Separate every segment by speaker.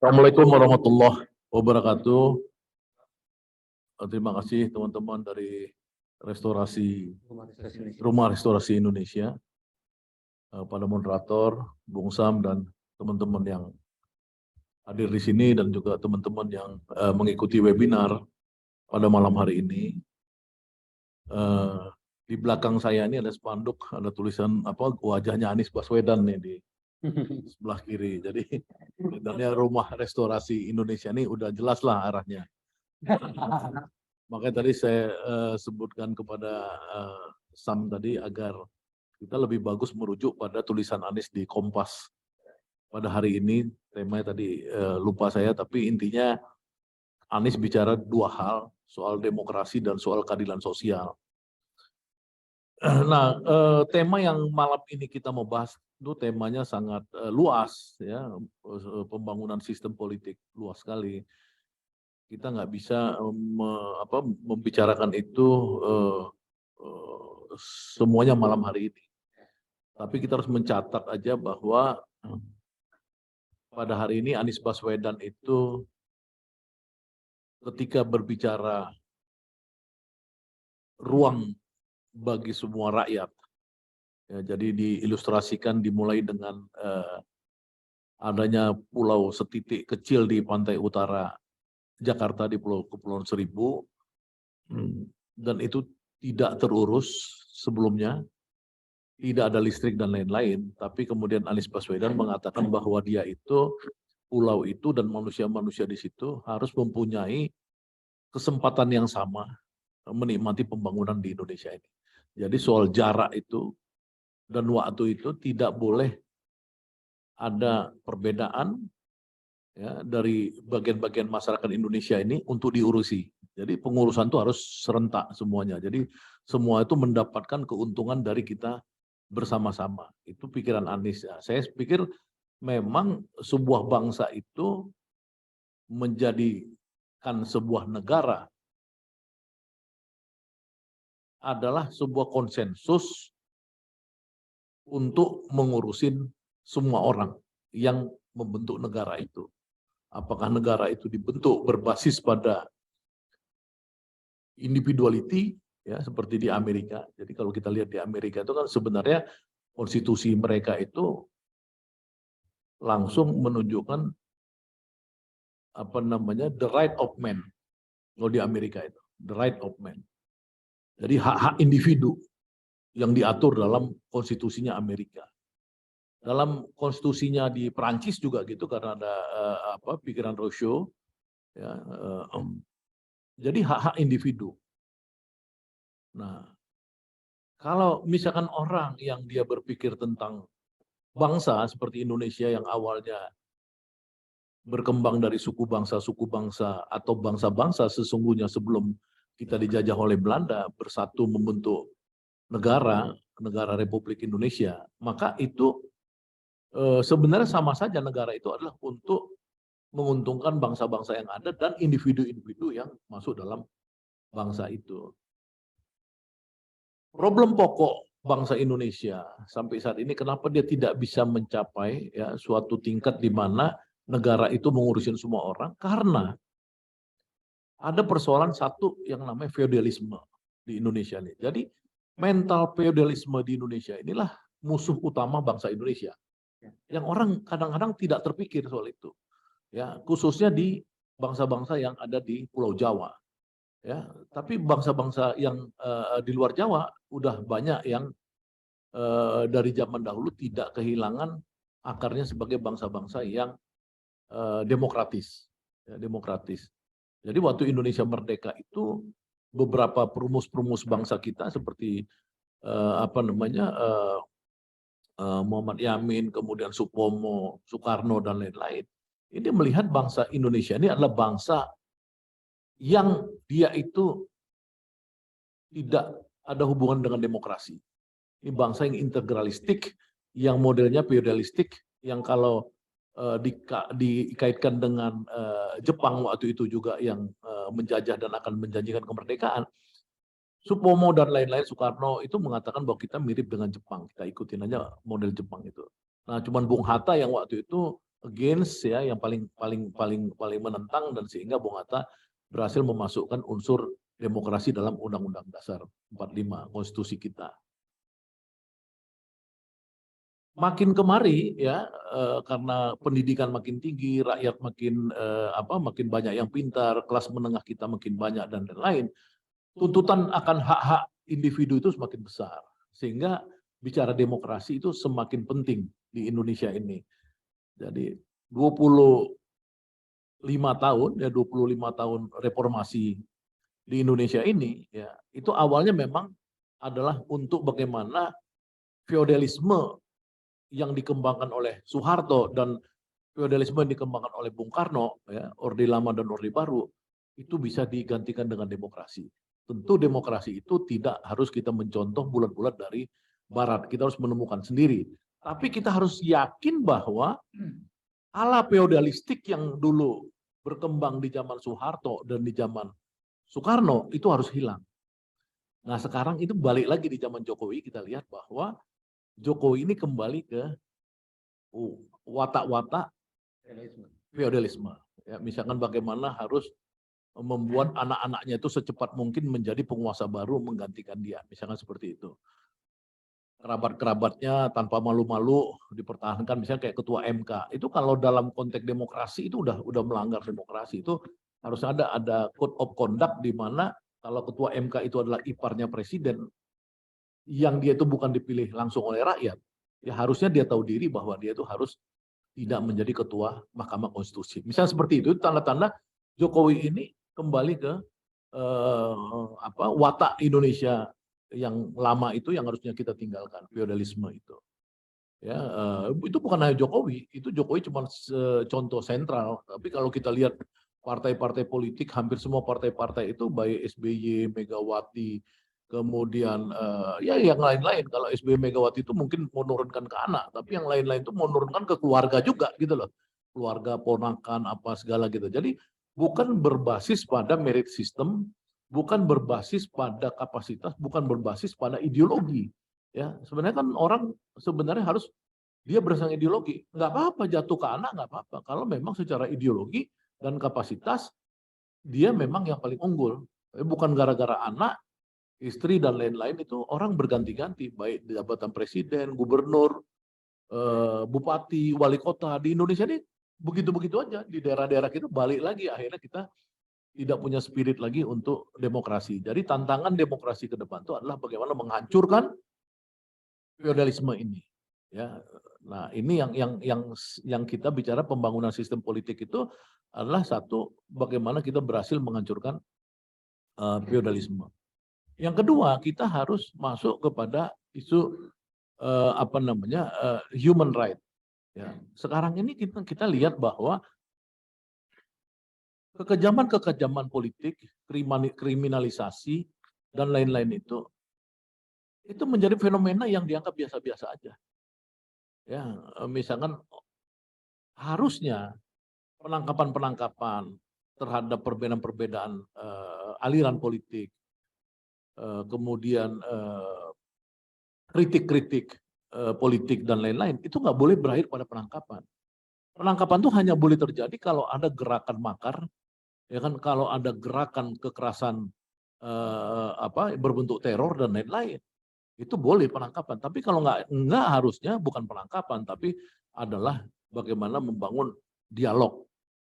Speaker 1: Assalamualaikum warahmatullahi wabarakatuh. Terima kasih teman-teman dari Rumah Restorasi Indonesia, pada moderator, Bung Sam dan teman-teman yang hadir di sini dan juga teman-teman yang mengikuti webinar pada malam hari ini. Di belakang saya ini ada spanduk, ada tulisan wajahnya Anies Baswedan nih di sebelah kiri. Jadi sebenarnya Rumah Restorasi Indonesia ini udah jelas lah arahnya. Makanya tadi saya sebutkan kepada Sam tadi agar kita lebih bagus merujuk pada tulisan Anies di Kompas pada hari ini. Temanya tadi lupa saya, tapi intinya Anies bicara dua hal, soal demokrasi dan soal keadilan sosial. Nah, tema yang malam ini kita mau bahas itu temanya sangat luas, ya, pembangunan sistem politik luas sekali. Kita nggak bisa membicarakan itu semuanya malam hari ini. Tapi kita harus mencatat aja bahwa pada hari ini Anies Baswedan itu ketika berbicara ruang bagi semua rakyat, ya, jadi diilustrasikan dimulai dengan adanya pulau setitik kecil di pantai utara Jakarta di Kepulauan Seribu, dan itu tidak terurus sebelumnya, tidak ada listrik dan lain-lain, tapi kemudian Anies Baswedan mengatakan bahwa dia itu, pulau itu dan manusia-manusia di situ harus mempunyai kesempatan yang sama menikmati pembangunan di Indonesia ini. Jadi soal jarak itu dan waktu itu tidak boleh ada perbedaan, ya, dari bagian-bagian masyarakat Indonesia ini untuk diurusi. Jadi pengurusan itu harus serentak semuanya. Jadi semua itu mendapatkan keuntungan dari kita bersama-sama. Itu pikiran Anies. Saya pikir memang sebuah bangsa itu menjadikan sebuah negara adalah sebuah konsensus untuk mengurusin semua orang yang membentuk negara itu. Apakah negara itu dibentuk berbasis pada individuality, ya, seperti di Amerika. Jadi kalau kita lihat di Amerika itu kan sebenarnya konstitusi mereka itu langsung menunjukkan the right of man. Kalau di Amerika itu the right of man. Jadi hak-hak individu yang diatur dalam konstitusinya Amerika. Dalam konstitusinya di Perancis juga gitu, karena ada pikiran Rousseau, ya, jadi hak-hak individu. Nah, kalau misalkan orang yang dia berpikir tentang bangsa seperti Indonesia yang awalnya berkembang dari suku bangsa atau bangsa-bangsa sesungguhnya sebelum kita dijajah oleh Belanda bersatu membentuk negara Republik Indonesia, maka itu sebenarnya sama saja negara itu adalah untuk menguntungkan bangsa-bangsa yang ada dan individu-individu yang masuk dalam bangsa itu. Problem pokok bangsa Indonesia sampai saat ini, kenapa dia tidak bisa mencapai, ya, suatu tingkat di mana negara itu mengurusin semua orang, karena ada persoalan satu yang namanya feodalisme di Indonesia ini. Jadi mental feodalisme di Indonesia inilah musuh utama bangsa Indonesia. Yang orang kadang-kadang tidak terpikir soal itu, ya, khususnya di bangsa-bangsa yang ada di Pulau Jawa, ya. Tapi bangsa-bangsa yang di luar Jawa udah banyak yang dari zaman dahulu tidak kehilangan akarnya sebagai bangsa-bangsa yang demokratis, ya, demokratis. Jadi waktu Indonesia merdeka itu beberapa perumus-perumus bangsa kita seperti Muhammad Yamin, kemudian Supomo, Soekarno dan lain-lain, ini melihat bangsa Indonesia ini adalah bangsa yang dia itu tidak ada hubungan dengan demokrasi. Ini bangsa yang integralistik, yang modelnya feodalistik, yang kalau dikaitkan dengan Jepang waktu itu juga yang menjajah dan akan menjanjikan kemerdekaan, Supomo dan lain-lain, Soekarno itu mengatakan bahwa kita mirip dengan Jepang, kita ikutin aja model Jepang itu. Nah, cuman Bung Hatta yang waktu itu against ya, yang paling menentang, dan sehingga Bung Hatta berhasil memasukkan unsur demokrasi dalam Undang-Undang Dasar 45 konstitusi kita. Makin kemari ya, karena pendidikan makin tinggi, rakyat makin banyak yang pintar, kelas menengah kita makin banyak dan lain-lain, tuntutan akan hak-hak individu itu semakin besar, sehingga bicara demokrasi itu semakin penting di Indonesia ini. Jadi 25 tahun reformasi di Indonesia ini ya, itu awalnya memang adalah untuk bagaimana feodalisme yang dikembangkan oleh Soeharto dan feodalisme yang dikembangkan oleh Bung Karno, ya, Orde Lama dan Orde Baru, itu bisa digantikan dengan demokrasi. Tentu demokrasi itu tidak harus kita mencontoh bulat-bulat dari Barat, kita harus menemukan sendiri. Tapi kita harus yakin bahwa ala feodalistik yang dulu berkembang di zaman Soeharto dan di zaman Soekarno itu harus hilang. Nah sekarang itu balik lagi di zaman Jokowi, kita lihat bahwa Jokowi ini kembali ke watak-watak feodalisme. Ya, misalkan bagaimana harus membuat anak-anaknya itu secepat mungkin menjadi penguasa baru menggantikan dia. Misalkan seperti itu. Kerabat-kerabatnya tanpa malu-malu dipertahankan, misalnya kayak ketua MK. Itu kalau dalam konteks demokrasi itu udah melanggar demokrasi. Itu harus ada code of conduct di mana kalau ketua MK itu adalah iparnya presiden, yang dia itu bukan dipilih langsung oleh rakyat, ya harusnya dia tahu diri bahwa dia itu harus tidak menjadi ketua Mahkamah Konstitusi. Misalnya seperti itu, tanda-tanda Jokowi ini kembali ke watak Indonesia yang lama itu yang harusnya kita tinggalkan, feodalisme itu. Ya, itu bukan hanya Jokowi, itu Jokowi cuma contoh sentral. Tapi kalau kita lihat partai-partai politik, hampir semua partai-partai itu baik SBY, Megawati, kemudian ya yang lain-lain. Kalau SBY Megawati itu mungkin menurunkan ke anak, tapi yang lain-lain itu menurunkan ke keluarga juga gitu loh. Keluarga, ponakan, apa segala gitu. Jadi bukan berbasis pada merit system, bukan berbasis pada kapasitas, bukan berbasis pada ideologi. Ya, sebenarnya kan orang sebenarnya harus dia berdasarkan ideologi. Nggak apa-apa jatuh ke anak, nggak apa-apa. Kalau memang secara ideologi dan kapasitas dia memang yang paling unggul. Bukan gara-gara anak, istri dan lain-lain itu orang berganti-ganti, baik di jabatan presiden, gubernur, bupati, wali kota di Indonesia ini begitu-begitu aja. Di daerah-daerah kita balik lagi, akhirnya kita tidak punya spirit lagi untuk demokrasi. Jadi tantangan demokrasi ke depan itu adalah bagaimana menghancurkan feodalisme ini. Ya, nah ini yang kita bicara pembangunan sistem politik itu adalah satu bagaimana kita berhasil menghancurkan feodalisme. Yang kedua, kita harus masuk kepada isu human right. Ya. Sekarang ini kita lihat bahwa kekejaman politik, kriminalisasi dan lain-lain itu menjadi fenomena yang dianggap biasa-biasa aja. Ya, misalkan harusnya penangkapan terhadap perbedaan-perbedaan aliran politik, kemudian kritik-kritik politik dan lain-lain itu nggak boleh berakhir pada penangkapan. Penangkapan itu hanya boleh terjadi kalau ada gerakan makar, ya kan, kalau ada gerakan kekerasan berbentuk teror dan lain-lain. Itu boleh penangkapan. Tapi kalau nggak harusnya bukan penangkapan, tapi adalah bagaimana membangun dialog.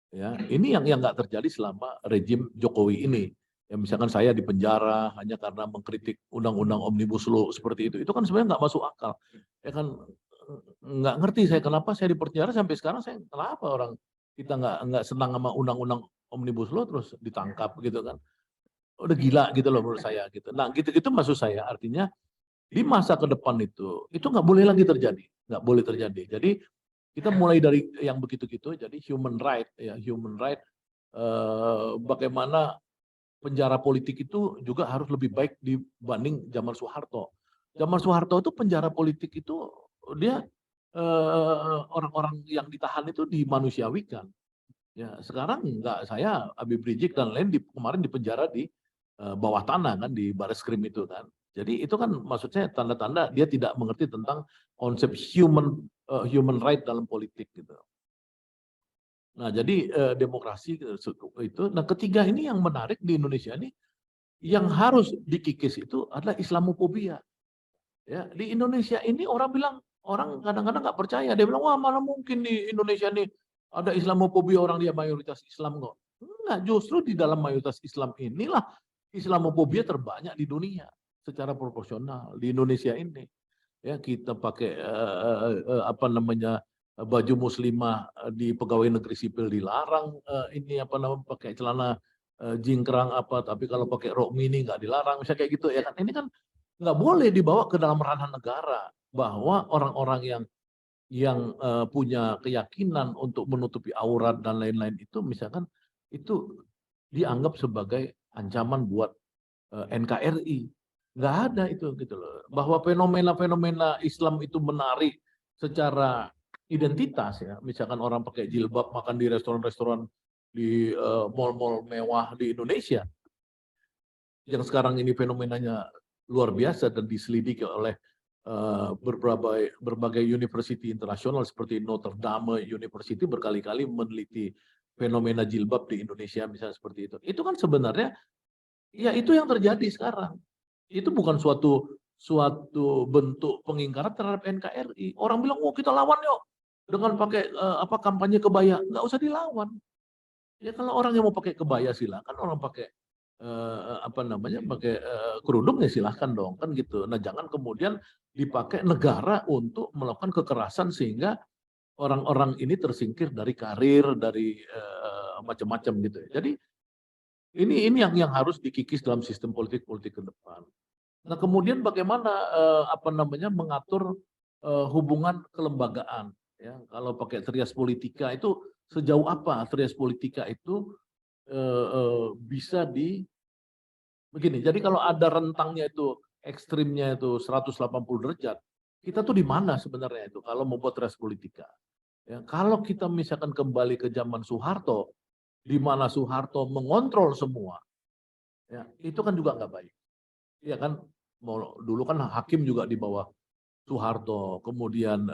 Speaker 1: Ya, ini yang nggak terjadi selama rejim Jokowi ini. Ya, misalkan saya di penjara hanya karena mengkritik undang-undang Omnibus Law seperti itu kan sebenarnya nggak masuk akal. Ya kan, nggak ngerti saya kenapa saya di penjara sampai sekarang, saya kenapa orang kita nggak senang sama undang-undang Omnibus Law terus ditangkap gitu kan. Udah gila gitu loh menurut saya gitu. Nah gitu-gitu maksud saya, artinya di masa ke depan itu nggak boleh lagi terjadi, nggak boleh terjadi. Jadi kita mulai dari yang begitu-gitu, jadi human right, bagaimana penjara politik itu juga harus lebih baik dibanding zaman Soeharto. Zaman Soeharto itu penjara politik itu dia orang-orang yang ditahan itu dimanusiawikan. Ya sekarang enggak, saya Habib Rizik dan lain kemarin di penjara di bawah tanah kan, di Bareskrim itu kan. Jadi itu kan maksudnya tanda-tanda dia tidak mengerti tentang konsep human right dalam politik gitu. Nah, jadi demokrasi itu. Nah, ketiga ini yang menarik di Indonesia ini, yang harus dikikis itu adalah Islamofobia. Ya, di Indonesia ini orang kadang-kadang nggak percaya. Dia bilang, wah mana mungkin di Indonesia ini ada Islamofobia, orang dia mayoritas Islam kok. Enggak, justru di dalam mayoritas Islam inilah Islamofobia terbanyak di dunia secara proporsional di Indonesia ini. Ya, kita pakai apa namanya baju muslimah di pegawai negeri sipil dilarang, ini apa namanya pakai celana jingkrang apa, tapi kalau pakai rok mini nggak dilarang, misalnya kayak gitu ya kan. Ini kan nggak boleh dibawa ke dalam ranah negara, bahwa orang-orang yang punya keyakinan untuk menutupi aurat dan lain-lain itu misalkan itu dianggap sebagai ancaman buat NKRI. Nggak ada itu gitu loh. Bahwa fenomena-fenomena Islam itu menarik secara identitas ya. Misalkan orang pakai jilbab makan di restoran-restoran di mall-mall mewah di Indonesia. Yang sekarang ini fenomenanya luar biasa dan diselidiki oleh berbagai university internasional seperti Notre Dame University berkali-kali meneliti fenomena jilbab di Indonesia misalnya seperti itu. Itu kan sebenarnya ya itu yang terjadi sekarang. Itu bukan suatu bentuk pengingkaran terhadap NKRI. Orang bilang, "Oh, kita lawan yuk." Dengan pakai apa kampanye kebaya, nggak usah dilawan. Ya kalau orang yang mau pakai kebaya silakan, orang pakai apa namanya pakai kerudung ya silahkan dong kan gitu. Nah jangan kemudian dipakai negara untuk melakukan kekerasan sehingga orang-orang ini tersingkir dari karir, dari macam-macam gitu. Jadi ini yang harus dikikis dalam sistem politik ke depan. Nah kemudian bagaimana apa namanya mengatur hubungan kelembagaan ya. Kalau pakai trias politika itu sejauh apa trias politika itu bisa begini. Jadi kalau ada rentangnya itu ekstrimnya itu 180 derajat, kita tuh di mana sebenarnya itu kalau membuat trias politika. Ya, kalau kita misalkan kembali ke zaman Soeharto, di mana Soeharto mengontrol semua, ya itu kan juga nggak baik. Ya kan, dulu kan hakim juga di bawah Soeharto, kemudian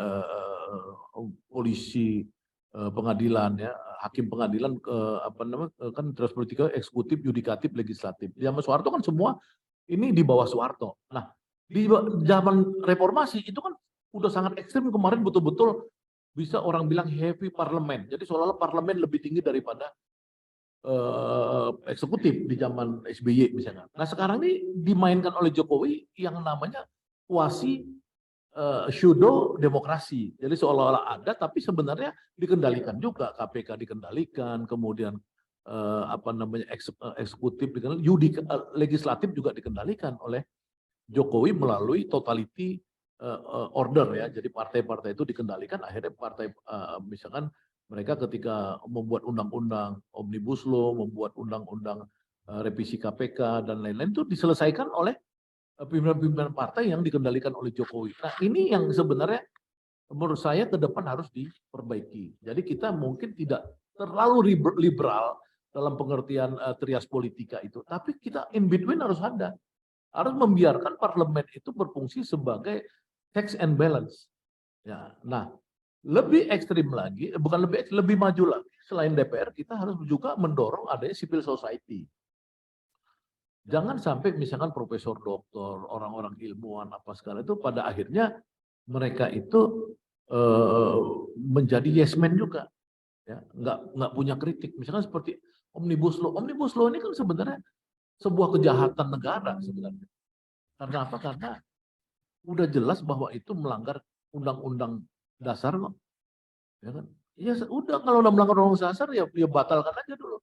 Speaker 1: polisi, pengadilan ya, hakim pengadilan apa namanya kan terus politika eksekutif, yudikatif, legislatif. Zaman Soeharto kan semua ini di bawah Soeharto. Nah, di zaman reformasi itu kan udah sangat ekstrim kemarin betul-betul bisa orang bilang heavy parlemen. Jadi seolah-olah parlemen lebih tinggi daripada eksekutif di zaman SBY misalnya. Nah sekarang ini dimainkan oleh Jokowi yang namanya kuasi pseudo demokrasi. Jadi seolah-olah ada, tapi sebenarnya dikendalikan juga. KPK dikendalikan, kemudian apa namanya eksekutif dikendalikan, legislatif juga dikendalikan oleh Jokowi melalui totality order ya. Jadi partai-partai itu dikendalikan, akhirnya partai misalkan mereka ketika membuat undang-undang omnibus law, membuat undang-undang revisi KPK dan lain-lain itu diselesaikan oleh pimpinan-pimpinan partai yang dikendalikan oleh Jokowi. Nah ini yang sebenarnya menurut saya ke depan harus diperbaiki. Jadi kita mungkin tidak terlalu liberal dalam pengertian trias politika itu, tapi kita in between harus ada. Harus membiarkan parlemen itu berfungsi sebagai checks and balance. Ya, nah lebih ekstrim lagi, bukan lebih maju lagi. Selain DPR, kita harus juga mendorong adanya civil society. Jangan sampai misalkan profesor, doktor, orang-orang ilmuwan apa segala itu pada akhirnya mereka itu menjadi yes man juga, ya nggak punya kritik. Misalkan seperti omnibus law ini kan sebenarnya sebuah kejahatan negara sebenarnya. Karena apa? Karena udah jelas bahwa itu melanggar undang-undang dasar kok. Ya kan? Ya udah kalau udah melanggar undang-undang dasar ya batalkan aja dulu.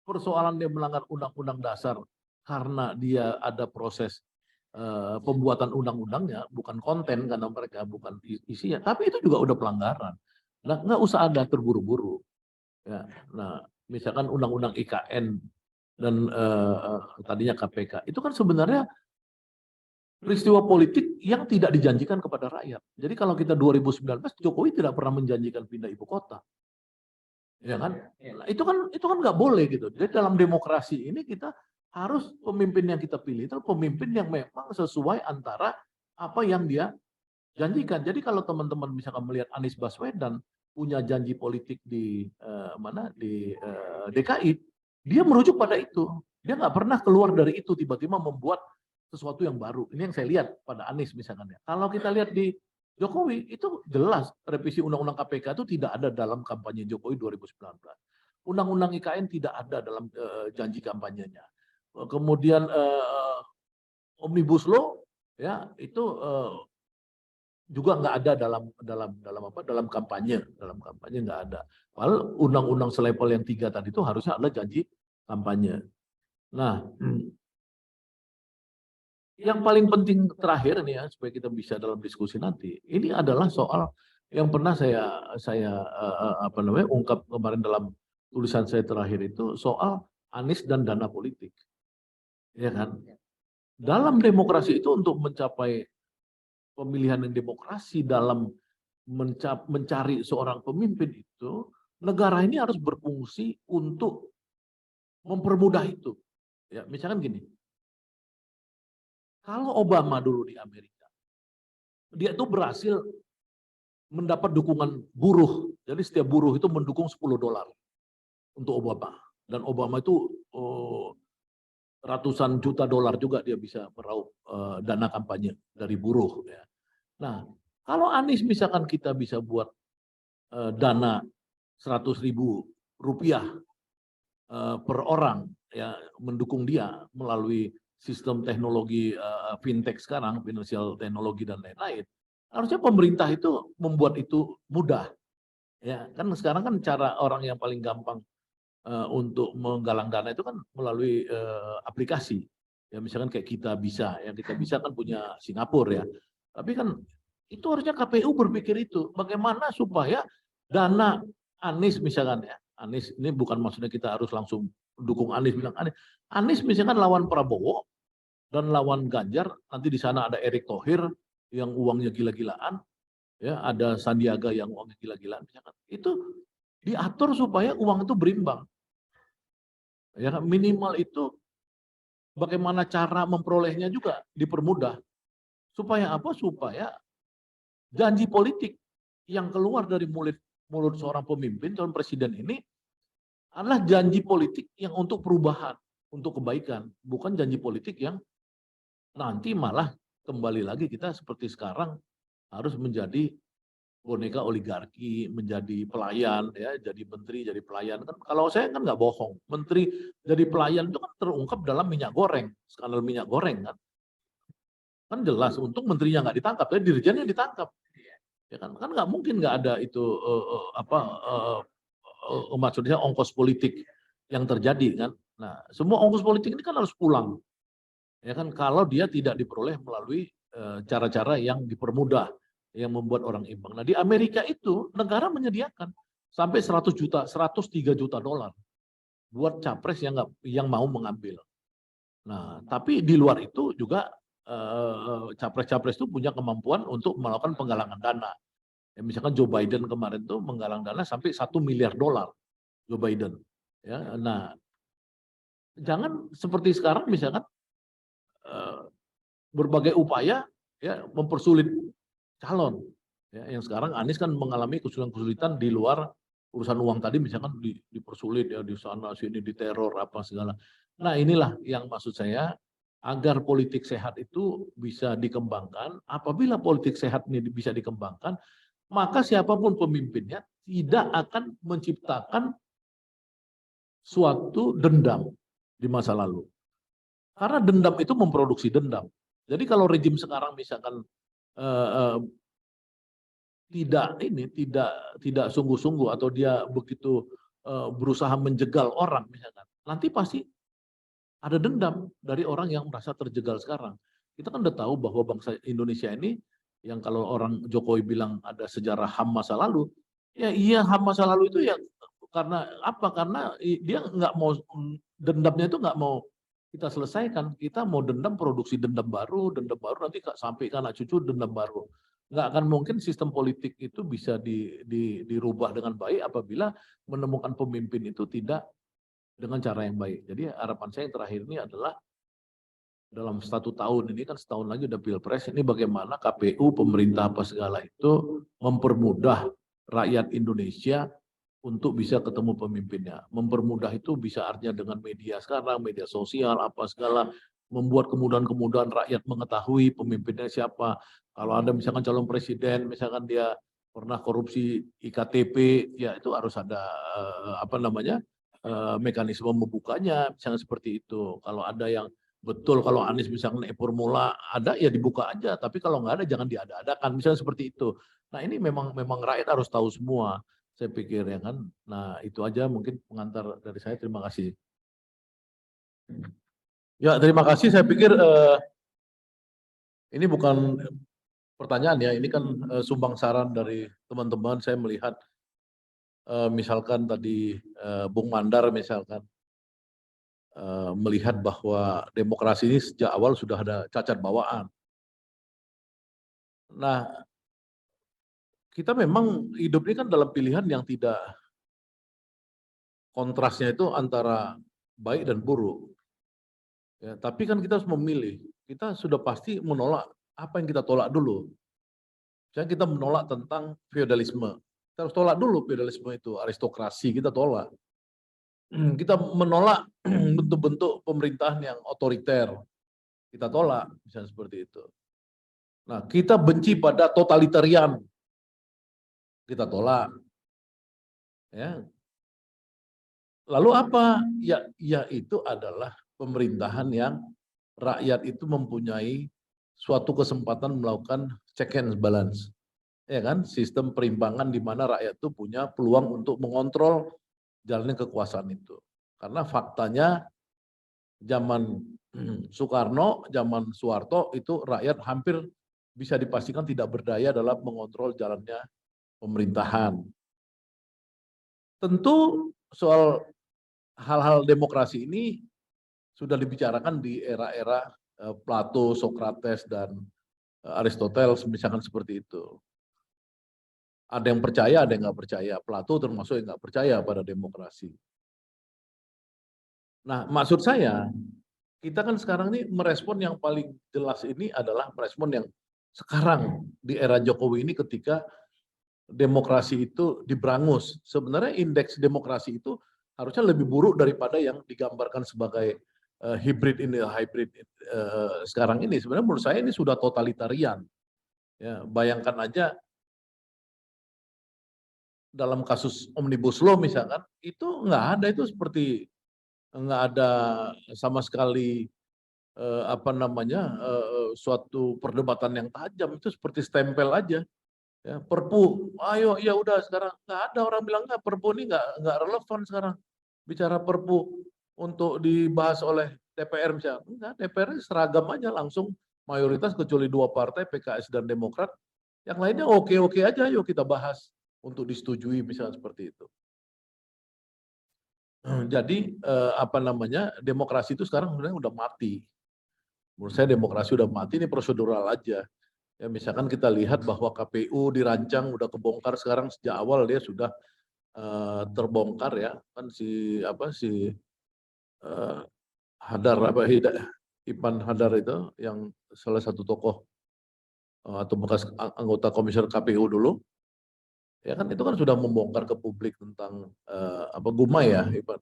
Speaker 1: Persoalan dia melanggar undang-undang dasar karena dia ada proses pembuatan undang-undangnya, bukan konten karena mereka bukan isinya, tapi itu juga udah pelanggaran. Nah, nggak usah ada terburu-buru. Ya, nah, misalkan undang-undang IKN dan tadinya KPK, itu kan sebenarnya peristiwa politik yang tidak dijanjikan kepada rakyat. Jadi kalau kita 2019 Jokowi tidak pernah menjanjikan pindah ibu kota, ya kan? Nah, itu kan nggak boleh gitu. Jadi dalam demokrasi ini kita harus pemimpin yang kita pilih itu pemimpin yang memang sesuai antara apa yang dia janjikan. Jadi kalau teman-teman misalkan melihat Anies Baswedan punya janji politik di DKI, dia merujuk pada itu. Dia nggak pernah keluar dari itu, tiba-tiba membuat sesuatu yang baru. Ini yang saya lihat pada Anies misalkan ya. Kalau kita lihat di Jokowi, itu jelas revisi Undang-Undang KPK itu tidak ada dalam kampanye Jokowi 2019. Undang-Undang IKN tidak ada dalam janji kampanyenya. Kemudian Omnibus Law ya itu juga nggak ada dalam kampanye nggak ada. Padahal undang-undang selevel yang 3 tadi itu harusnya adalah janji kampanye. Nah, yang paling penting terakhir nih ya supaya kita bisa dalam diskusi nanti, ini adalah soal yang pernah saya ungkap kemarin dalam tulisan saya terakhir itu soal Anies dan dana politik, ya kan? Dalam demokrasi itu untuk mencapai pemilihan yang demokrasi dalam mencari seorang pemimpin itu, negara ini harus berfungsi untuk mempermudah itu. Ya, misalkan gini, kalau Obama dulu di Amerika, dia itu berhasil mendapat dukungan buruh. Jadi setiap buruh itu mendukung $10 untuk Obama. Dan Obama itu ratusan juta dolar juga dia bisa meraup dana kampanye dari buruh. Ya. Nah, kalau Anies misalkan kita bisa buat dana 100.000 rupiah per orang ya mendukung dia melalui sistem teknologi fintech sekarang, financial teknologi dan lain-lain, harusnya pemerintah itu membuat itu mudah. Ya, kan sekarang kan cara orang yang paling gampang untuk menggalang dana itu kan melalui aplikasi. Ya misalkan kayak kita bisa kan punya Singapura ya. Tapi kan itu harusnya KPU berpikir itu, bagaimana supaya dana Anies misalkan ya. Anies ini bukan maksudnya kita harus langsung dukung Anies, bilang Anies. Anies misalkan lawan Prabowo dan lawan Ganjar, nanti di sana ada Erick Thohir yang uangnya gila-gilaan, ya ada Sandiaga yang uangnya gila-gilaan, misalkan. Itu diatur supaya uang itu berimbang. Ya minimal itu bagaimana cara memperolehnya juga dipermudah. Supaya apa? Supaya janji politik yang keluar dari mulut seorang pemimpin, calon presiden ini adalah janji politik yang untuk perubahan, untuk kebaikan, bukan janji politik yang nanti malah kembali lagi kita seperti sekarang harus menjadi boneka oligarki, menjadi pelayan, ya, jadi menteri, jadi pelayan. Kan kalau saya kan nggak bohong, menteri jadi pelayan itu kan terungkap dalam minyak goreng, skandal minyak goreng kan. Kan jelas, untung menterinya nggak ditangkap, tapi dirjennya ditangkap. Ya kan nggak mungkin nggak ada itu maksudnya ongkos politik yang terjadi kan. Nah, semua ongkos politik ini kan harus pulang. Ya kan kalau dia tidak diperoleh melalui cara-cara yang dipermudah, yang membuat orang imbang. Nah, di Amerika itu negara menyediakan sampai 100 juta, 103 juta dolar buat capres yang mau mengambil. Nah, tapi di luar itu juga capres-capres itu punya kemampuan untuk melakukan penggalangan dana. Ya, misalkan Joe Biden kemarin tuh menggalang dana sampai 1 miliar dolar, Joe Biden. Ya, nah, jangan seperti sekarang misalkan berbagai upaya ya mempersulit calon. Ya, yang sekarang Anies kan mengalami kesulitan-kesulitan di luar urusan uang tadi, misalkan dipersulit ya di sana sini diteror apa segala. Nah inilah yang maksud saya agar politik sehat itu bisa dikembangkan. Apabila politik sehat ini bisa dikembangkan, maka siapapun pemimpinnya tidak akan menciptakan suatu dendam di masa lalu. Karena dendam itu memproduksi dendam. Jadi kalau rejim sekarang misalkan tidak sungguh-sungguh atau dia begitu berusaha menjegal orang misalkan, nanti pasti ada dendam dari orang yang merasa terjegal sekarang. Kita kan udah tahu bahwa bangsa Indonesia ini yang kalau orang Jokowi bilang ada sejarah HAM masa lalu, ya iya HAM masa lalu itu ya karena apa? Karena dia nggak mau dendamnya itu nggak mau kita selesaikan. Kita mau dendam, produksi dendam baru nanti sampai ke anak cucu dendam baru. Nggak akan mungkin sistem politik itu bisa dirubah dengan baik apabila menemukan pemimpin itu tidak dengan cara yang baik. Jadi harapan saya yang terakhir ini adalah dalam 1 tahun ini kan setahun lagi udah pilpres, ini bagaimana KPU, pemerintah apa segala itu mempermudah rakyat Indonesia untuk bisa ketemu pemimpinnya. Mempermudah itu bisa artinya dengan media sekarang, media sosial, apa segala, membuat kemudahan-kemudahan rakyat mengetahui pemimpinnya siapa. Kalau ada misalkan calon presiden, misalkan dia pernah korupsi iktp, ya itu harus ada apa namanya mekanisme membukanya, misalnya seperti itu. Kalau ada yang betul, kalau Anies misalkan formula ada ya dibuka aja, tapi kalau nggak ada jangan diada-adakan, misalnya seperti itu. Nah ini memang rakyat harus tahu semua, saya pikir ya kan. Nah itu aja mungkin pengantar dari saya. Terima kasih. Ya terima kasih. Saya pikir ini bukan pertanyaan ya, ini kan sumbang saran dari teman-teman. Saya melihat misalkan tadi Bung Mandar misalkan melihat bahwa demokrasi ini sejak awal sudah ada cacat bawaan. Nah kita memang hidup ini kan dalam pilihan yang tidak, kontrasnya itu antara baik dan buruk. Ya, tapi kan kita harus memilih. Kita sudah pasti menolak apa yang kita tolak dulu. Misalnya kita menolak tentang feodalisme. Kita harus tolak dulu feodalisme itu, aristokrasi kita tolak. Kita menolak bentuk-bentuk pemerintahan yang otoriter. Kita tolak, misalnya seperti itu. Nah, kita benci pada totalitarian. Kita tolak. Ya. Lalu apa? Ya itu adalah pemerintahan yang rakyat itu mempunyai suatu kesempatan melakukan check and balance. Ya kan? Sistem perimbangan di mana rakyat itu punya peluang untuk mengontrol jalannya kekuasaan itu. Karena faktanya zaman Soekarno, zaman Soeharto itu rakyat hampir bisa dipastikan tidak berdaya dalam mengontrol jalannya pemerintahan. Tentu soal hal-hal demokrasi ini sudah dibicarakan di era-era Plato, Socrates, dan Aristoteles, misalkan seperti itu. Ada yang percaya, ada yang nggak percaya. Plato termasuk yang nggak percaya pada demokrasi. Nah, maksud saya, kita kan sekarang ini merespon yang paling jelas ini adalah merespon yang sekarang di era Jokowi ini ketika demokrasi itu diberangus. Sebenarnya indeks demokrasi itu harusnya lebih buruk daripada yang digambarkan sebagai hybrid sekarang ini. Sebenarnya menurut saya ini sudah totalitarian. Ya, bayangkan aja dalam kasus Omnibus Law misalkan, itu nggak ada, itu seperti nggak ada sama sekali apa namanya suatu perdebatan yang tajam, itu seperti stempel aja. Ya, Perpu, ayo ya udah sekarang nggak ada orang bilang nggak, Perpu ini nggak relevan sekarang bicara Perpu untuk dibahas oleh DPR misalnya. Enggak, DPR seragam aja langsung mayoritas kecuali dua partai PKS dan Demokrat, yang lainnya oke-oke aja, yuk kita bahas untuk disetujui misalnya seperti itu. Jadi apa namanya demokrasi itu sekarang sebenarnya udah mati. Menurut saya demokrasi udah mati, ini prosedural aja. Ya misalkan kita lihat bahwa KPU dirancang udah kebongkar sekarang, sejak awal dia sudah terbongkar ya kan, si Hadar apa Ipan Hadar itu yang salah satu tokoh atau bekas anggota komisioner KPU dulu, ya kan itu kan sudah membongkar ke publik tentang apa Gumai ya Ipan,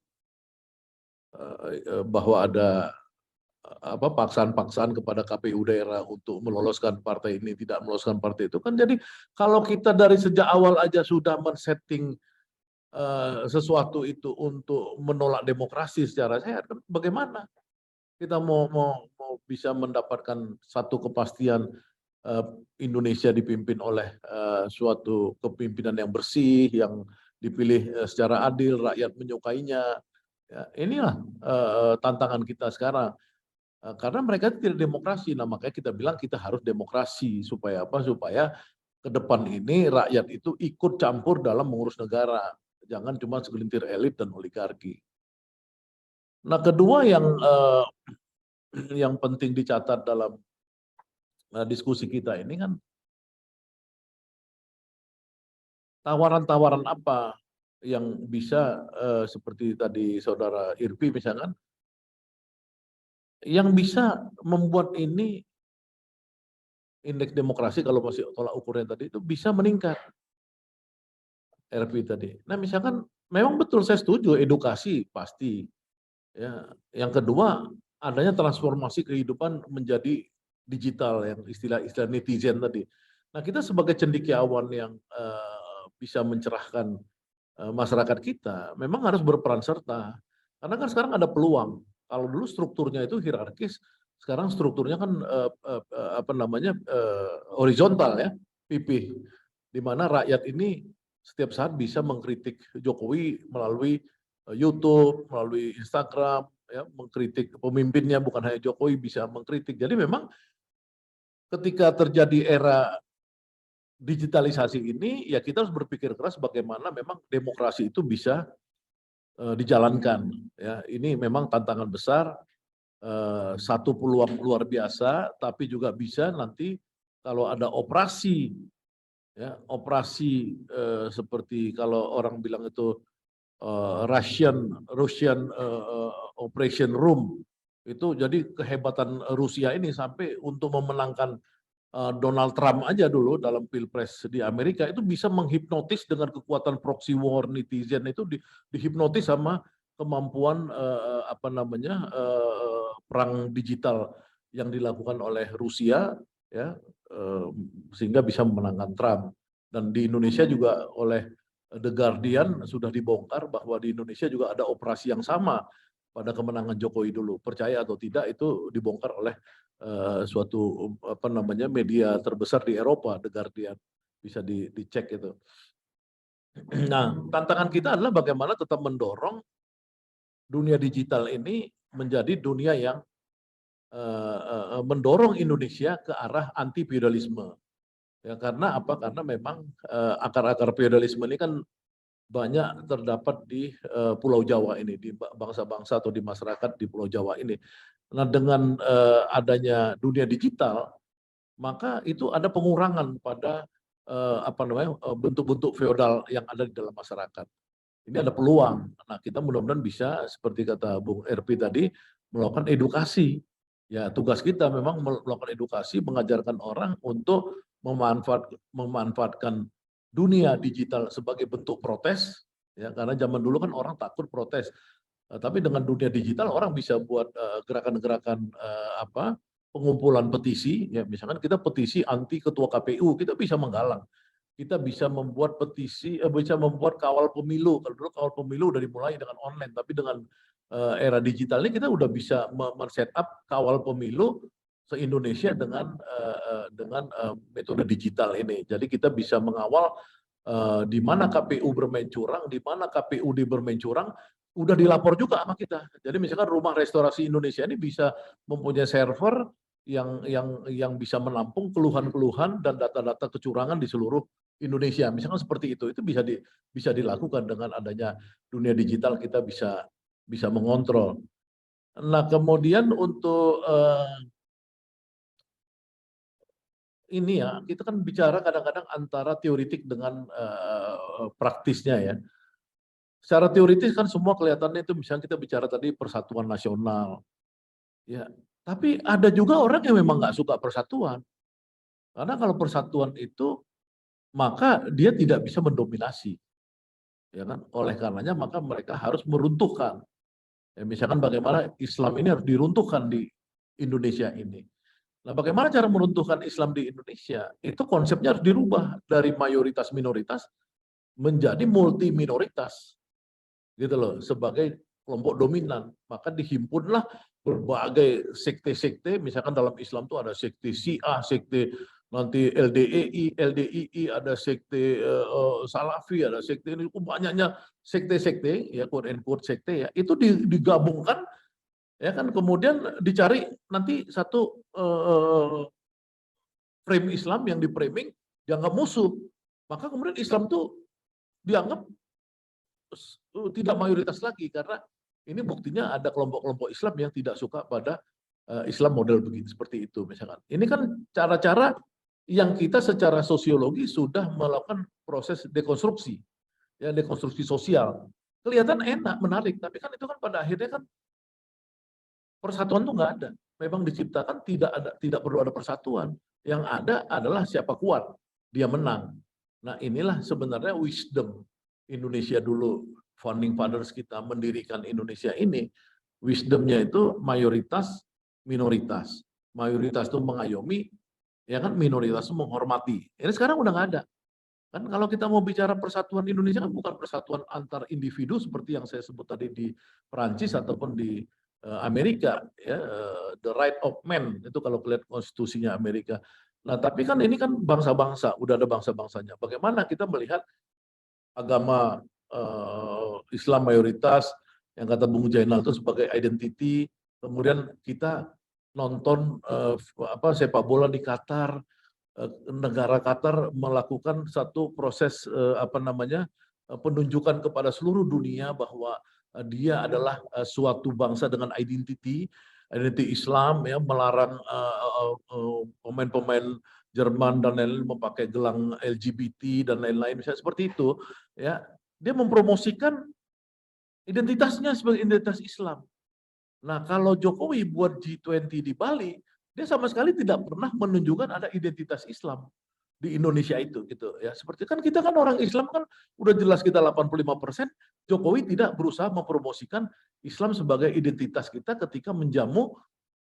Speaker 1: bahwa ada apa paksaan-paksaan kepada KPU daerah untuk meloloskan partai ini, tidak meloloskan partai itu kan. Jadi kalau kita dari sejak awal aja sudah men-setting sesuatu itu untuk menolak demokrasi secara sehat, kan bagaimana kita mau bisa mendapatkan satu kepastian Indonesia dipimpin oleh suatu kepemimpinan yang bersih, yang dipilih secara adil, rakyat menyukainya. Ya, inilah tantangan kita sekarang. Karena mereka tidak demokrasi, nah makanya kita bilang kita harus demokrasi supaya apa? Supaya ke depan ini rakyat itu ikut campur dalam mengurus negara, jangan cuma segelintir elit dan oligarki. Nah, kedua yang penting dicatat dalam diskusi kita ini kan, tawaran-tawaran apa yang bisa seperti tadi saudara Irpi misalkan, yang bisa membuat ini indeks demokrasi kalau masih tolak ukurnya tadi itu bisa meningkat. RP tadi. Nah, misalkan memang betul saya setuju edukasi pasti. Ya, yang kedua adanya transformasi kehidupan menjadi digital yang istilah netizen tadi. Nah, kita sebagai cendekiawan yang bisa mencerahkan masyarakat kita, memang harus berperan serta. Karena kan sekarang ada peluang. Kalau dulu strukturnya itu hierarkis, sekarang strukturnya kan apa namanya horizontal ya, pipih, di mana rakyat ini setiap saat bisa mengkritik Jokowi melalui YouTube, melalui Instagram, ya, mengkritik pemimpinnya, bukan hanya Jokowi bisa mengkritik. Jadi memang ketika terjadi era digitalisasi ini, ya kita harus berpikir keras bagaimana memang demokrasi itu bisa dijalankan. Ya, ini memang tantangan besar, satu peluang luar biasa, tapi juga bisa nanti kalau ada operasi, ya operasi seperti kalau orang bilang itu Russian Operation Room, itu jadi kehebatan Rusia ini sampai untuk memenangkan Donald Trump aja dulu dalam pilpres di Amerika itu bisa menghipnotis dengan kekuatan proxy war netizen itu dihipnotis sama kemampuan apa namanya perang digital yang dilakukan oleh Rusia, ya, sehingga bisa memenangkan Trump. Dan di Indonesia juga oleh The Guardian sudah dibongkar bahwa di Indonesia juga ada operasi yang sama pada kemenangan Jokowi dulu. Percaya atau tidak itu dibongkar oleh suatu apa namanya media terbesar di Eropa, The Guardian, bisa dicek itu. Nah, tantangan kita adalah bagaimana tetap mendorong dunia digital ini menjadi dunia yang mendorong Indonesia ke arah anti feudalisme. Ya, karena apa? Karena memang akar-akar feudalisme ini kan banyak terdapat di Pulau Jawa ini, di bangsa-bangsa atau di masyarakat di Pulau Jawa ini. Nah, dengan adanya dunia digital, maka itu ada pengurangan pada apa namanya bentuk-bentuk feodal yang ada di dalam masyarakat. Ini ada peluang. Nah, kita mudah-mudahan bisa seperti kata Bung RP tadi melakukan edukasi. Ya, tugas kita memang melakukan edukasi, mengajarkan orang untuk memanfaatkan dunia digital sebagai bentuk protes. Ya, karena zaman dulu kan orang takut protes. Tapi dengan dunia digital orang bisa buat gerakan-gerakan apa pengumpulan petisi. Ya, misalkan kita petisi anti ketua KPU, kita bisa menggalang. Kita bisa membuat petisi, bisa membuat kawal pemilu. Kalau dulu kawal pemilu udah dimulai dengan online, tapi dengan era digital ini kita udah bisa men-setup kawal pemilu se-Indonesia dengan metode digital ini. Jadi kita bisa mengawal di mana KPU bermain curang, di mana KPUD bermain curang, udah dilapor juga sama kita. Jadi misalkan Rumah Restorasi Indonesia ini bisa mempunyai server yang bisa menampung keluhan-keluhan dan data-data kecurangan di seluruh Indonesia. Misalkan seperti itu bisa dilakukan dengan adanya dunia digital, kita bisa mengontrol. Nah, kemudian untuk ini ya, kita kan bicara kadang-kadang antara teoritik dengan praktisnya ya. Secara teoritis kan semua kelihatannya itu misalnya kita bicara tadi persatuan nasional. Ya, tapi ada juga orang yang memang nggak suka persatuan. Karena kalau persatuan itu maka dia tidak bisa mendominasi. Ya kan? Oleh karenanya maka mereka harus meruntuhkan. Ya, misalkan bagaimana Islam ini harus diruntuhkan di Indonesia ini. Nah, bagaimana cara meruntuhkan Islam di Indonesia? Itu konsepnya harus dirubah dari mayoritas minoritas menjadi multi minoritas. Gitu loh, sebagai kelompok dominan. Maka dihimpunlah berbagai sekte-sekte, misalkan dalam Islam itu ada sekte Syiah, sekte nanti LDII, ada sekte Salafi, ada sekte ini, banyaknya sekte-sekte, ya quote and quote sekte ya, itu digabungkan, ya kan, kemudian dicari nanti satu frame Islam yang di-framing dianggap musuh. Maka kemudian Islam tuh dianggap tidak mayoritas lagi karena ini buktinya ada kelompok-kelompok Islam yang tidak suka pada Islam model begini seperti itu misalkan. Ini kan cara-cara yang kita secara sosiologi sudah melakukan proses dekonstruksi, ya dekonstruksi sosial. Kelihatan enak, menarik, tapi kan itu kan pada akhirnya kan persatuan tuh nggak ada. Memang diciptakan tidak perlu ada persatuan. Yang ada adalah siapa kuat, dia menang. Nah inilah sebenarnya wisdom Indonesia dulu, founding fathers kita mendirikan Indonesia ini, wisdomnya itu mayoritas, minoritas. Mayoritas itu mengayomi, ya kan, minoritas itu menghormati. Ini sekarang udah nggak ada. Kan kalau kita mau bicara persatuan Indonesia kan bukan persatuan antar individu seperti yang saya sebut tadi di Perancis ataupun di Amerika, ya, the right of man itu kalau lihat konstitusinya Amerika. Nah, tapi kan ini kan bangsa-bangsa, udah ada bangsa-bangsanya. Bagaimana kita melihat agama Islam mayoritas yang kata Bung Jainal itu sebagai identity, kemudian kita nonton sepak bola di Qatar, negara Qatar melakukan satu proses penunjukan kepada seluruh dunia bahwa dia adalah suatu bangsa dengan identity Islam, ya, melarang pemain-pemain Jerman dan lain-lain memakai gelang LGBT dan lain-lain, misalnya seperti itu, ya, dia mempromosikan identitasnya sebagai identitas Islam. Nah, kalau Jokowi buat G20 di Bali, dia sama sekali tidak pernah menunjukkan ada identitas Islam di Indonesia itu, gitu ya. Seperti kan kita kan orang Islam kan udah jelas kita 85%, Jokowi tidak berusaha mempromosikan Islam sebagai identitas kita ketika menjamu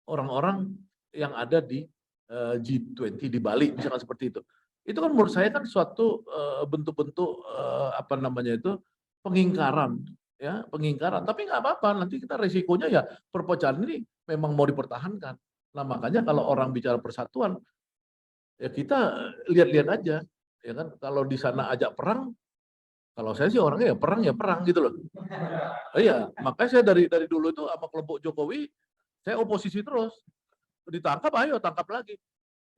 Speaker 1: orang-orang yang ada di G20 di Bali, misalkan seperti itu. Itu kan menurut saya kan suatu bentuk-bentuk pengingkaran, ya, pengingkaran. Tapi nggak apa-apa, nanti kita resikonya ya perpecahan ini memang mau dipertahankan. Nah, makanya kalau orang bicara persatuan, ya kita lihat-lihat aja, ya kan. Kalau di sana ajak perang, kalau saya sih orangnya ya perang gitu loh. Iya, makanya saya dari dulu itu sama kelompok Jokowi, saya oposisi terus. Ditangkap, ayo tangkap lagi.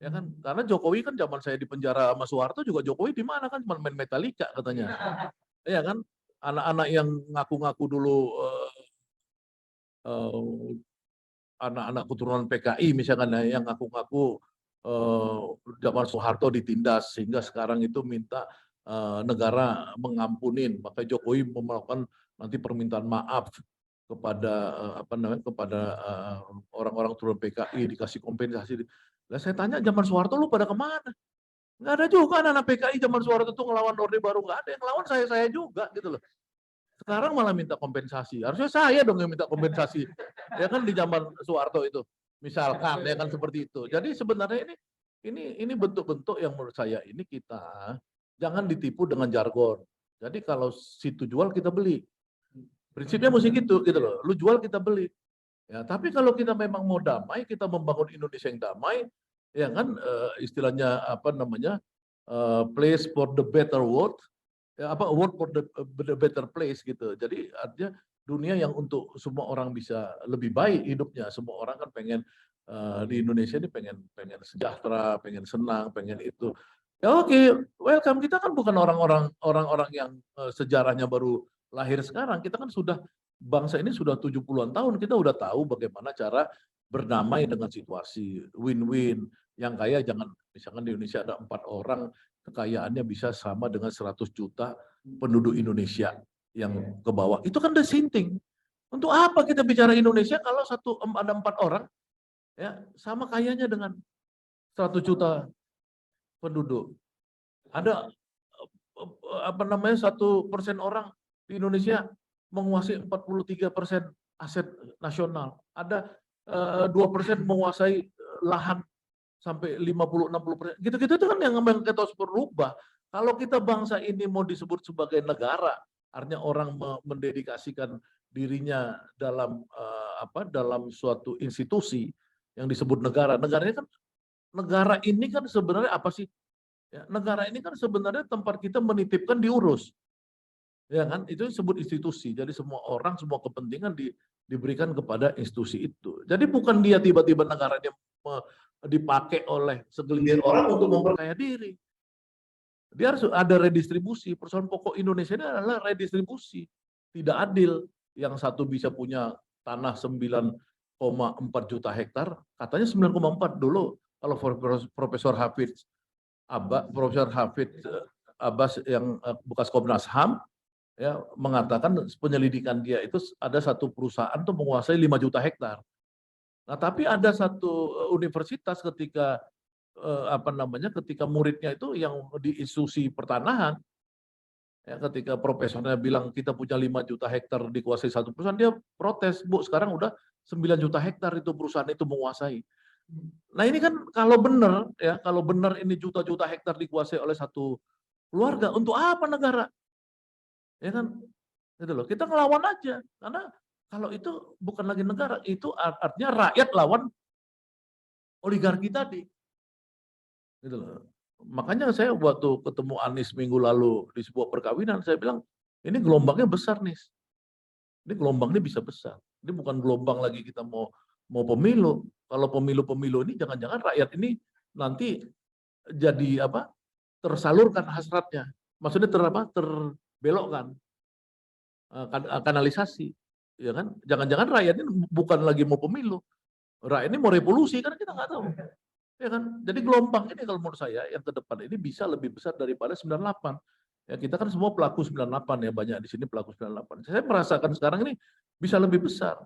Speaker 1: Ya kan, karena Jokowi kan zaman saya di penjara sama Soeharto juga Jokowi di mana kan cuma main Metallica katanya. Iya kan, anak-anak yang ngaku-ngaku dulu anak-anak keturunan PKI misalkan yang ngaku-ngaku zaman Soeharto ditindas sehingga sekarang itu minta negara mengampunin, maka Jokowi melakukan nanti permintaan maaf kepada kepada orang-orang turun PKI, dikasih kompensasi. Lah saya tanya zaman Soeharto lu pada kemana? Nggak ada juga anak-anak PKI zaman Soeharto itu ngelawan Orde Baru, nggak ada yang ngelawan, saya juga gitu loh. Sekarang malah minta kompensasi. Harusnya saya dong yang minta kompensasi. Ya kan di zaman Soeharto itu. Misalkan ya kan seperti itu. Jadi sebenarnya ini bentuk-bentuk yang menurut saya ini kita jangan ditipu dengan jargon. Jadi kalau situ jual kita beli. Prinsipnya mesti gitu loh. Lu jual kita beli. Ya, tapi kalau kita memang mau damai, kita membangun Indonesia yang damai, ya kan istilahnya place for the better world, ya, world for the better place gitu. Jadi artinya dunia yang untuk semua orang bisa lebih baik hidupnya. Semua orang kan pengen di Indonesia ini pengen sejahtera, pengen senang, pengen itu. Ya oke, welcome. Kita kan bukan orang-orang yang sejarahnya baru lahir sekarang. Kita kan sudah bangsa ini sudah 70-an tahun, kita udah tahu bagaimana cara berdamai dengan situasi win-win. Yang kaya jangan, misalkan di Indonesia ada 4 orang, kekayaannya bisa sama dengan 100 juta penduduk Indonesia yang ke bawah. Itu kan the sinting. Untuk apa kita bicara Indonesia kalau ada 4 orang ya sama kayanya dengan 100 juta penduduk. Ada 1% orang di Indonesia menguasai 43% aset nasional. Ada 2% menguasai lahan sampai 50-60%. Gitu-gitu itu kan yang kita harus berubah. Kalau kita bangsa ini mau disebut sebagai negara, artinya orang mendedikasikan dirinya dalam suatu institusi yang disebut negara. Negara ini kan sebenarnya apa sih? Ya, negara ini kan sebenarnya tempat kita menitipkan diurus. Ya kan, itu disebut institusi. Jadi semua orang, semua kepentingan diberikan kepada institusi itu. Jadi bukan dia tiba-tiba negara dia dipakai oleh segelintir orang untuk memperkaya diri. Dia harus ada redistribusi. Persoalan pokok Indonesia ini adalah redistribusi. Tidak adil. Yang satu bisa punya tanah 9,4 juta hektar, katanya 9,4 dulu. Kalau Profesor Hafidz Abbas yang bekas Komnas HAM, ya, mengatakan penyelidikan dia itu ada satu perusahaan tuh menguasai 5 juta hektar. Nah, tapi ada satu universitas ketika ketika muridnya itu yang di institusi pertanahan, Ya, ketika profesornya bilang kita punya 5 juta hektar dikuasai satu perusahaan, dia protes, Bu, sekarang udah 9 juta hektar itu perusahaan itu menguasai. Nah ini kan kalau benar ya, kalau benar ini juta-juta hektar dikuasai oleh satu keluarga, untuk apa negara? Ya kan? Gitu loh. Kita ngelawan aja. Karena kalau itu bukan lagi negara, itu artinya rakyat lawan oligarki tadi. Gitu loh. Makanya saya waktu ketemu Anies minggu lalu di sebuah perkawinan, saya bilang, ini gelombangnya besar nih. Ini gelombangnya bisa besar. Ini bukan gelombang lagi kita mau pemilu. Kalau pemilu-pemilu ini jangan-jangan rakyat ini nanti jadi apa? Tersalurkan hasratnya. Maksudnya terbelokkan, kanalisasi. Ya kan? Jangan-jangan rakyat ini bukan lagi mau pemilu. Rakyat ini mau revolusi, kan kita nggak tahu. Ya kan? Jadi gelombang ini kalau menurut saya yang ke depan ini bisa lebih besar daripada 98. Ya, kita kan semua pelaku 98 ya, banyak di sini pelaku 98. Saya merasakan sekarang ini bisa lebih besar.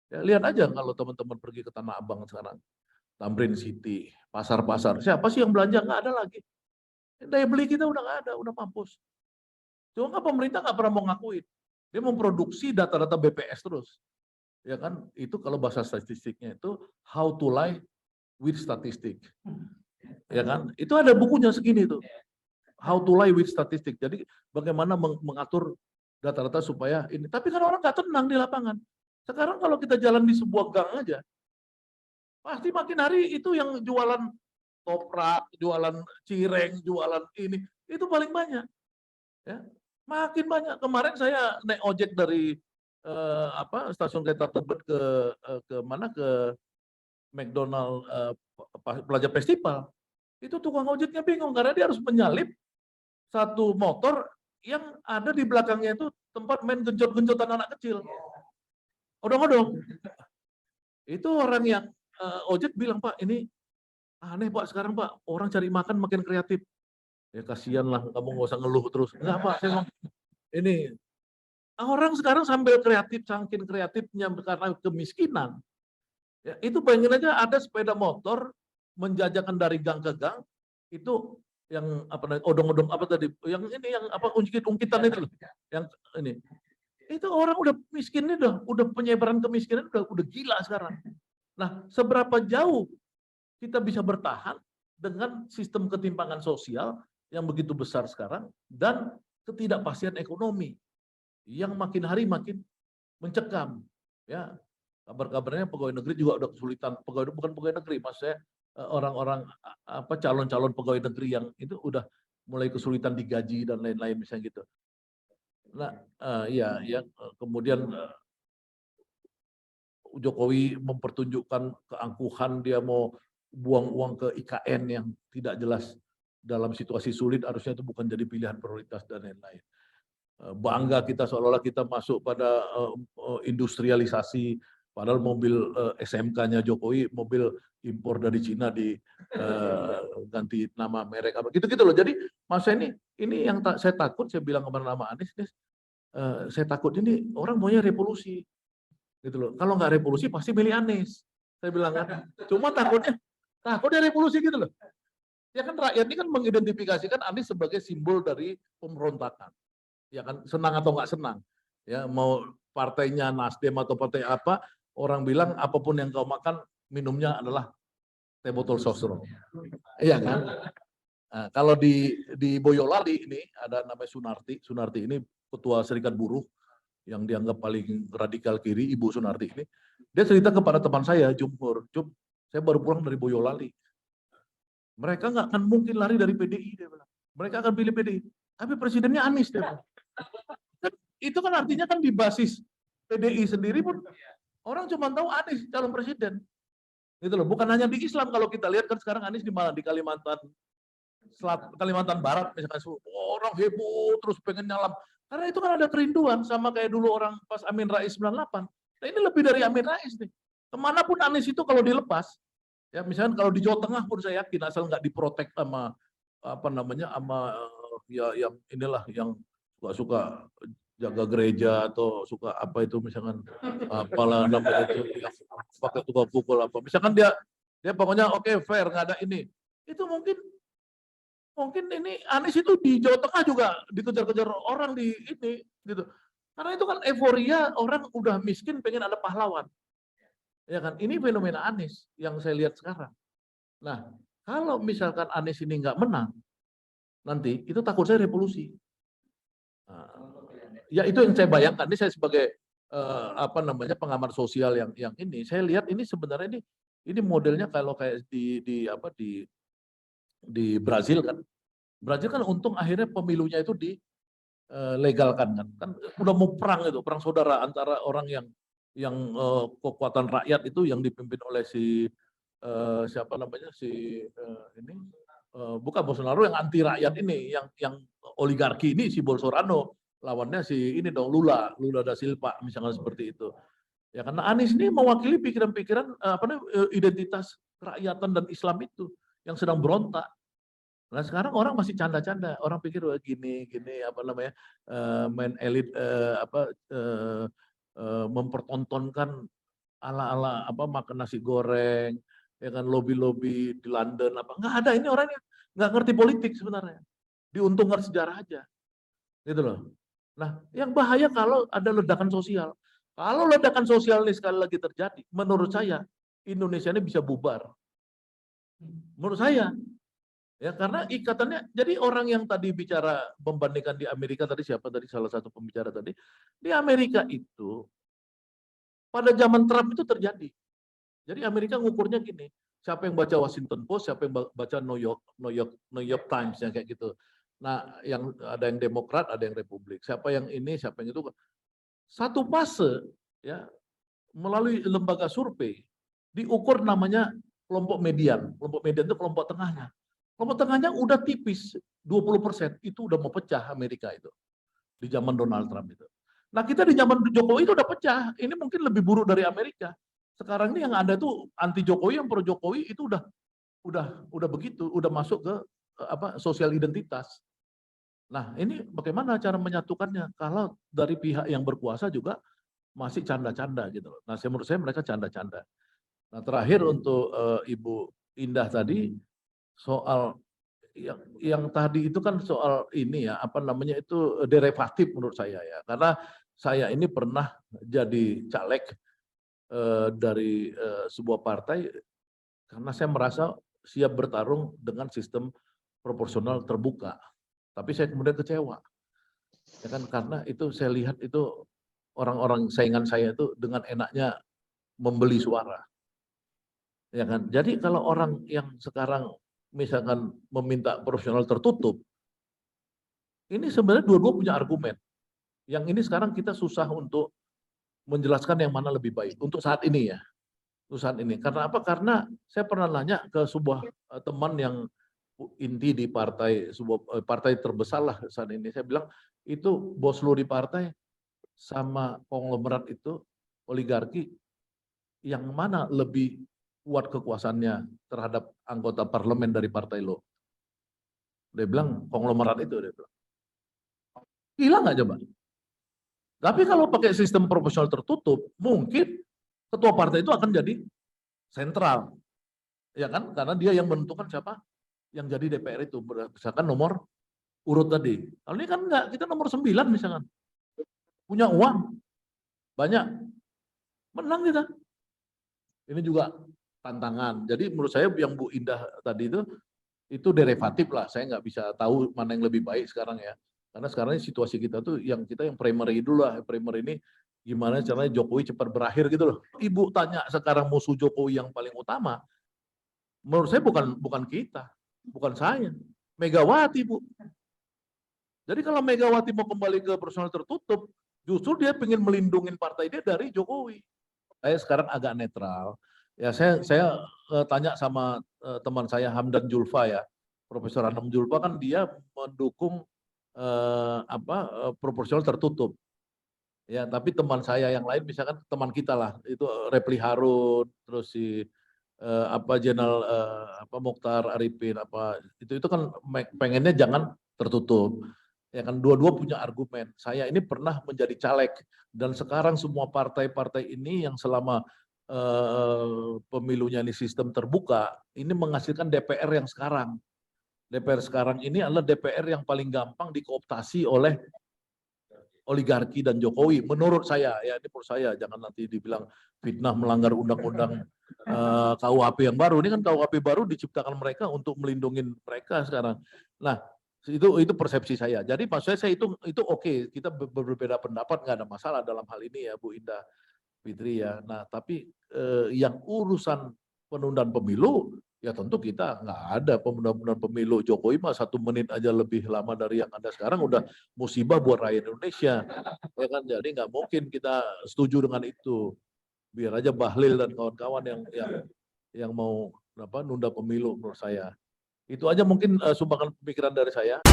Speaker 1: Ya, lihat aja kalau teman-teman pergi ke Tanah Abang sekarang, Tamrin City, pasar-pasar. Siapa sih yang belanja? Nggak ada lagi. Daya beli kita udah nggak ada, udah mampus. Cuma pemerintah nggak pernah mau ngakuin. Dia memproduksi data-data BPS terus. Ya kan? Itu kalau bahasa statistiknya itu how to lie with statistik. Ya kan? Itu ada bukunya segini tuh. How to lie with statistik. Jadi bagaimana mengatur data-data supaya ini. Tapi kan orang nggak tenang di lapangan. Sekarang kalau kita jalan di sebuah gang aja, pasti makin hari itu yang jualan toprak, jualan cireng, jualan ini, itu paling banyak. Ya, makin banyak. Kemarin saya naik ojek dari stasiun kereta Tebet ke mana, ke McDonald Plaza Festival. Itu tukang ojeknya bingung karena dia harus menyalip satu motor yang ada di belakangnya itu tempat main genjot-genjotan anak kecil. Odong-odong. Itu orang yang ojek bilang, Pak, ini aneh Pak, sekarang Pak, orang cari makan makin kreatif. Ya kasihan lah, kamu nggak usah ngeluh terus. Enggak Pak, saya mau ini. Orang sekarang sambil kreatif, saking kreatifnya karena kemiskinan. Ya, itu bayangin aja ada sepeda motor menjajakan dari gang ke gang, itu yang apa odong-odong apa tadi, yang ini yang apa ungkit-ungkitan itu loh, yang ini. Itu orang udah miskin nih, udah penyebaran kemiskinan udah gila sekarang. Nah, seberapa jauh kita bisa bertahan dengan sistem ketimpangan sosial yang begitu besar sekarang dan ketidakpastian ekonomi yang makin hari makin mencekam. Ya, kabar-kabarnya pegawai negeri juga udah kesulitan. Pegawai bukan pegawai negeri, maksudnya orang-orang apa calon-calon pegawai negeri yang itu udah mulai kesulitan digaji dan lain-lain misalnya gitu. Nah, ya kemudian Jokowi mempertunjukkan keangkuhan, dia mau buang uang ke IKN yang tidak jelas dalam situasi sulit, harusnya itu bukan jadi pilihan prioritas dan lain-lain. Bangga kita seolah-olah kita masuk pada industrialisasi, padahal mobil SMK-nya Jokowi mobil impor dari Cina ganti nama merek apa gitu-gitu loh. Jadi masa ini yang saya takut, saya bilang kemarin sama Anies, saya takut ini orang maunya revolusi gitu loh. Kalau nggak revolusi pasti milih Anies. Saya bilang kan. Cuma takutnya revolusi gitu loh. Ya kan rakyat ini kan mengidentifikasikan Anies sebagai simbol dari pemberontakan. Ya kan, senang atau nggak senang. Ya, mau partainya Nasdem atau partai apa, orang bilang apapun yang kau makan, minumnya adalah teh botol sosro. Iya kan? Nah, kalau di Boyolali ini ada namanya Sunarti. Sunarti ini ketua Serikat Buruh yang dianggap paling radikal kiri, Ibu Sunarti ini. Dia cerita kepada teman saya, Jumhur, saya baru pulang dari Boyolali. Mereka nggak akan mungkin lari dari PDI, dia bilang. Mereka akan pilih PDI. Tapi presidennya Anies, dia bilang. Itu kan artinya kan di basis PDI sendiri pun orang cuma tahu Anies calon presiden. Gitu loh. Bukan hanya di Islam, kalau kita lihat kan sekarang Anies di Kalimantan Barat misalkan orang heboh terus pengen nyalam. Karena itu kan ada kerinduan sama kayak dulu orang pas Amin Rais 98. Nah ini lebih dari Amin Rais nih. Kemanapun Anies itu kalau dilepas, ya misalkan kalau di Jawa Tengah pun saya yakin asal nggak diprotek sama apa namanya sama ya yang inilah yang suka jaga gereja atau suka apa itu misalkan apalah namanya itu yang pakai tukang pukul apa. Misalkan dia pokoknya oke, fair, nggak ada ini. Itu mungkin mungkin ini Anies itu di Jawa Tengah juga dikejar-kejar orang di ini gitu. Karena itu kan euforia orang udah miskin pengen ada pahlawan. Ya kan? Ini fenomena Anies yang saya lihat sekarang. Nah, kalau misalkan Anies ini nggak menang, nanti itu takut saya revolusi. Nah, ya itu yang saya bayangkan. Ini saya sebagai apa namanya pengamat sosial yang ini, saya lihat ini sebenarnya ini modelnya kalau kayak di Brazil kan. Brazil kan untung akhirnya pemilunya itu dilegalkan kan. Kan udah mau perang itu, perang saudara antara orang yang kekuatan rakyat itu yang dipimpin oleh siapa namanya ini bukan Bolsonaro yang anti rakyat ini, yang oligarki ini si Bolsonaro, lawannya si ini dong Lula da Silva misalnya seperti itu. Ya karena Anies ini mewakili pikiran-pikiran identitas kerakyatan dan Islam itu yang sedang berontak. Nah sekarang orang masih canda-canda, orang pikir wah gini apa namanya main elit mempertontonkan ala-ala apa makan nasi goreng, ya kan lobby-lobby di London apa nggak ada, ini orangnya nggak ngerti politik sebenarnya, diuntungkan sejarah aja, gitu loh. Nah yang bahaya kalau ada ledakan sosial. Kalau ledakan sosial ini sekali lagi terjadi, menurut saya Indonesia ini bisa bubar. Menurut saya. Ya karena ikatannya, jadi orang yang tadi bicara membandingkan di Amerika tadi siapa tadi salah satu pembicara tadi, di Amerika itu pada zaman Trump itu terjadi. Jadi Amerika ngukurnya gini, siapa yang baca Washington Post, siapa yang baca New York Times yang kayak gitu. Nah, yang ada yang Demokrat, ada yang Republik. Siapa yang ini, siapa yang itu. Satu fase ya melalui lembaga survei diukur namanya kelompok median. Kelompok median itu kelompok tengahnya. Kelompok tengahnya udah tipis, 20%, itu udah mau pecah Amerika itu. Di zaman Donald Trump itu. Nah kita di zaman Jokowi itu udah pecah, ini mungkin lebih buruk dari Amerika. Sekarang ini yang ada itu anti Jokowi, yang pro Jokowi itu udah begitu, udah masuk ke sosial identitas. Nah ini bagaimana cara menyatukannya kalau dari pihak yang berkuasa juga masih canda-canda gitu. Nah menurut saya mereka canda-canda. Nah terakhir untuk Ibu Indah tadi, soal yang tadi itu kan soal ini ya apa namanya itu derivatif menurut saya ya, karena saya ini pernah jadi caleg dari sebuah partai karena saya merasa siap bertarung dengan sistem proporsional terbuka, tapi saya kemudian kecewa ya kan, karena itu saya lihat itu orang-orang saingan saya itu dengan enaknya membeli suara ya kan. Jadi kalau orang yang sekarang misalkan meminta profesional tertutup, ini sebenarnya dua-dua punya argumen. Yang ini sekarang kita susah untuk menjelaskan yang mana lebih baik untuk saat ini ya. Untuk saat ini. Karena apa? Karena saya pernah nanya ke sebuah teman yang inti di partai, sebuah partai terbesar lah saat ini. Saya bilang itu bos lu di partai sama konglomerat itu oligarki, yang mana lebih kuat kekuasaannya terhadap anggota parlemen dari partai lo? Dia bilang konglomerat itu, dia bilang. Gila nggak coba? Tapi kalau pakai sistem proporsional tertutup, mungkin ketua partai itu akan jadi sentral, ya kan? Karena dia yang menentukan siapa yang jadi DPR itu, berdasarkan nomor urut tadi. Kalau ini kan enggak, kita nomor 9 misalkan, punya uang banyak, menang kita. Ini juga tantangan. Jadi menurut saya yang Bu Indah tadi itu derivatif lah. Saya nggak bisa tahu mana yang lebih baik sekarang ya. Karena sekarang situasi kita tuh yang primary dulu lah. Primary ini gimana caranya Jokowi cepat berakhir gitu loh. Ibu tanya sekarang musuh Jokowi yang paling utama, menurut saya bukan kita, bukan saya, Megawati Bu. Jadi kalau Megawati mau kembali ke personal tertutup, justru dia ingin melindungi partai dia dari Jokowi. Saya sekarang agak netral. Ya saya tanya sama teman saya Hamdan Julfa ya, Profesor Hamdan Julfa kan dia mendukung proporsional tertutup. Ya, tapi teman saya yang lain misalkan teman kita lah, itu Repli Harun, terus si Jenderal Mokhtar Arifin itu kan pengennya jangan tertutup. Ya kan dua-dua punya argumen. Saya ini pernah menjadi caleg dan sekarang semua partai-partai ini yang selama pemilunya ini sistem terbuka, ini menghasilkan DPR yang sekarang. DPR sekarang ini adalah DPR yang paling gampang dikooptasi oleh oligarki dan Jokowi, menurut saya, ya ini menurut saya, jangan nanti dibilang fitnah melanggar undang-undang KUHP yang baru. Ini kan KUHP baru diciptakan mereka untuk melindungi mereka sekarang. Nah, itu persepsi saya. Jadi maksud saya itu oke, kita berbeda pendapat, nggak ada masalah dalam hal ini ya Bu Indah Fitri ya. Nah, tapi yang urusan penundaan pemilu, ya tentu kita nggak ada penundaan pemilu. Jokowi mah 1 menit aja lebih lama dari yang ada sekarang, udah musibah buat rakyat Indonesia. Ya kan, jadi nggak mungkin kita setuju dengan itu. Biar aja Bahlil dan kawan-kawan yang mau nunda pemilu menurut saya. Itu aja mungkin sumbangan pemikiran dari saya.